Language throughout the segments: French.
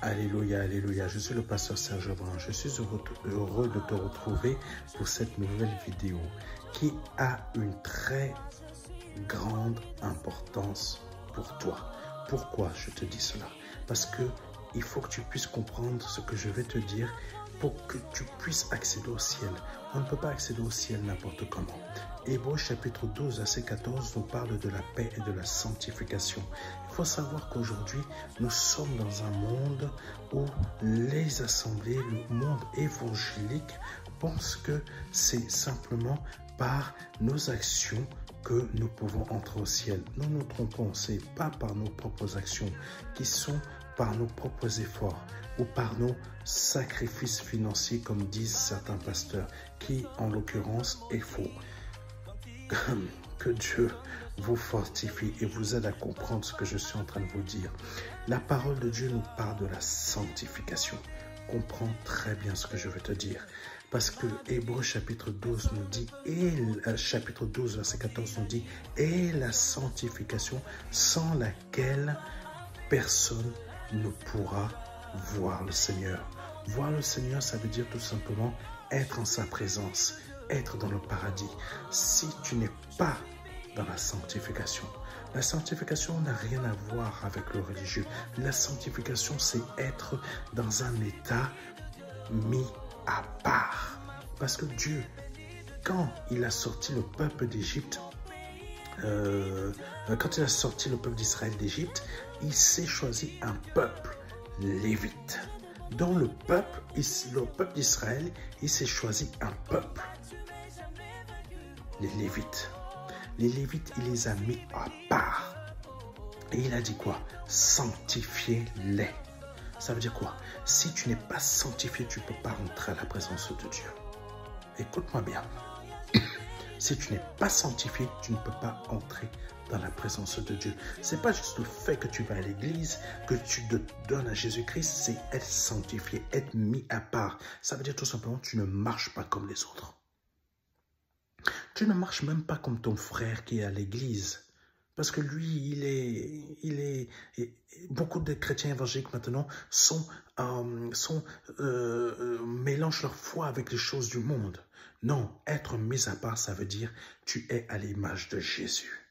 Alléluia, alléluia. Je suis le pasteur Serge Brun. Je suis heureux de te retrouver pour cette nouvelle vidéo qui a une très grande importance pour toi. Pourquoi je te dis cela? Parce que il faut que tu puisses comprendre ce que je vais te dire pour que tu puisses accéder au ciel. On ne peut pas accéder au ciel n'importe comment. Hébreux chapitre 12, verset 14 nous parle de la paix et de la sanctification. Il faut savoir qu'aujourd'hui, nous sommes dans un monde où les assemblées, le monde évangélique, pensent que c'est simplement par nos actions que nous pouvons entrer au ciel. Nous nous trompons, ce n'est pas par nos propres actions qui sont par nos propres efforts ou par nos sacrifices financiers, comme disent certains pasteurs, qui en l'occurrence est faux. Que Dieu vous fortifie et vous aide à comprendre ce que je suis en train de vous dire. La parole de Dieu nous parle de la sanctification. Comprends très bien ce que je veux te dire. Parce que Hébreux chapitre 12 nous dit, chapitre 12 verset 14 nous dit, et la sanctification sans laquelle personne ne pourra voir le Seigneur. Voir le Seigneur, ça veut dire tout simplement être en sa présence, être dans le paradis. Si tu n'es pas dans la sanctification n'a rien à voir avec le religieux. La sanctification, c'est être dans un état mis à part. Parce que Dieu, quand il a sorti le peuple d'Égypte, quand il a sorti le peuple d'Israël d'Égypte, il s'est choisi un peuple lévite. Dans le peuple d'Israël, il s'est choisi un peuple, les Lévites. Les Lévites, il les a mis à part. Et il a dit quoi? Sanctifiez-les. Ça veut dire quoi? Si tu n'es pas sanctifié, tu ne peux pas rentrer à la présence de Dieu. Écoute-moi bien. Si tu n'es pas sanctifié, tu ne peux pas entrer dans la présence de Dieu. Ce n'est pas juste le fait que tu vas à l'église, que tu te donnes à Jésus-Christ, c'est être sanctifié, être mis à part. Ça veut dire tout simplement que tu ne marches pas comme les autres. Tu ne marches même pas comme ton frère qui est à l'église. Parce que lui, beaucoup de chrétiens évangéliques maintenant mélangent leur foi avec les choses du monde. Non, être mis à part, ça veut dire tu es à l'image de Jésus.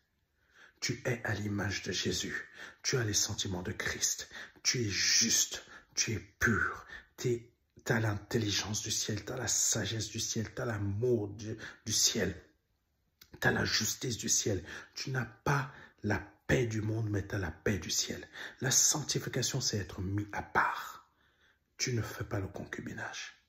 Tu es à l'image de Jésus. Tu as les sentiments de Christ. Tu es juste. Tu es pur. Tu as l'intelligence du ciel. Tu as la sagesse du ciel. Tu as l'amour du ciel. Tu as la justice du ciel. Tu n'as pas la paix du monde, mais tu as la paix du ciel. La sanctification, c'est être mis à part. Tu ne fais pas le concubinage.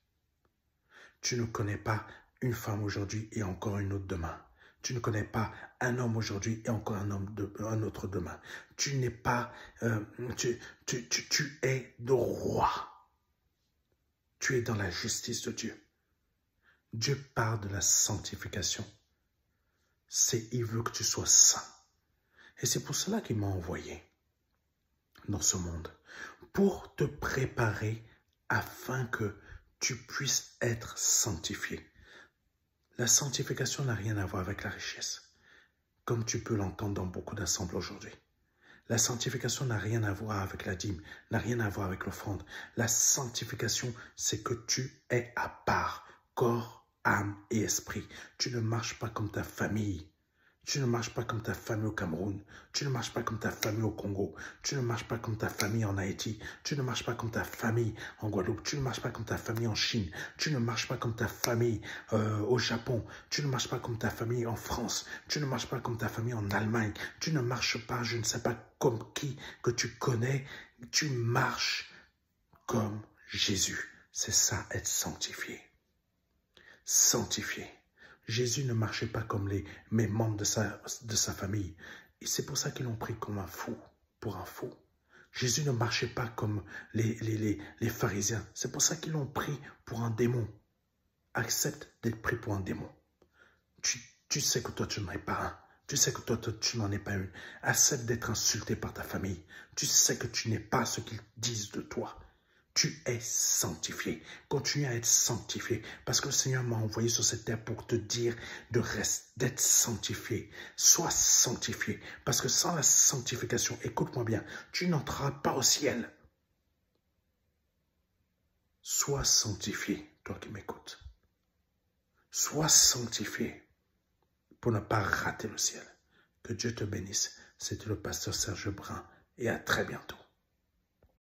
Tu ne connais pas une femme aujourd'hui et encore une autre demain. Tu ne connais pas un homme aujourd'hui et encore un autre demain. Tu n'es pas... tu es de roi. Tu es dans la justice de Dieu. Dieu parle de la sanctification. Il veut que tu sois saint. Et c'est pour cela qu'il m'a envoyé dans ce monde. Pour te préparer afin que tu puisses être sanctifié. La sanctification n'a rien à voir avec la richesse, comme tu peux l'entendre dans beaucoup d'assemblées aujourd'hui. La sanctification n'a rien à voir avec la dîme, n'a rien à voir avec l'offrande. La sanctification, c'est que tu es à part, corps, âme et esprit. Tu ne marches pas comme ta famille. Tu ne marches pas comme ta famille au Cameroun. Tu ne marches pas comme ta famille au Congo. Tu ne marches pas comme ta famille en Haïti. Tu ne marches pas comme ta famille en Guadeloupe. Tu ne marches pas comme ta famille en Chine. Tu ne marches pas comme ta famille au Japon. Tu ne marches pas comme ta famille en France. Tu ne marches pas comme ta famille en Allemagne. Tu ne marches pas, je ne sais pas comme qui que tu connais. Tu marches comme Jésus. C'est ça, être sanctifié. Sanctifié. Jésus ne marchait pas comme les membres de sa famille. Et c'est pour ça qu'ils l'ont pris comme un fou, pour un fou. Jésus ne marchait pas comme les pharisiens. C'est pour ça qu'ils l'ont pris pour un démon. Accepte d'être pris pour un démon. Tu sais que toi, tu n'en es pas un. Tu sais que toi, tu n'en es pas une. Accepte d'être insulté par ta famille. Tu sais que tu n'es pas ce qu'ils disent de toi. Tu es sanctifié. Continue à être sanctifié. Parce que le Seigneur m'a envoyé sur cette terre pour te dire d'être sanctifié. Sois sanctifié. Parce que sans la sanctification, écoute-moi bien, tu n'entreras pas au ciel. Sois sanctifié, toi qui m'écoutes. Sois sanctifié pour ne pas rater le ciel. Que Dieu te bénisse. C'était le pasteur Serge Brun et à très bientôt.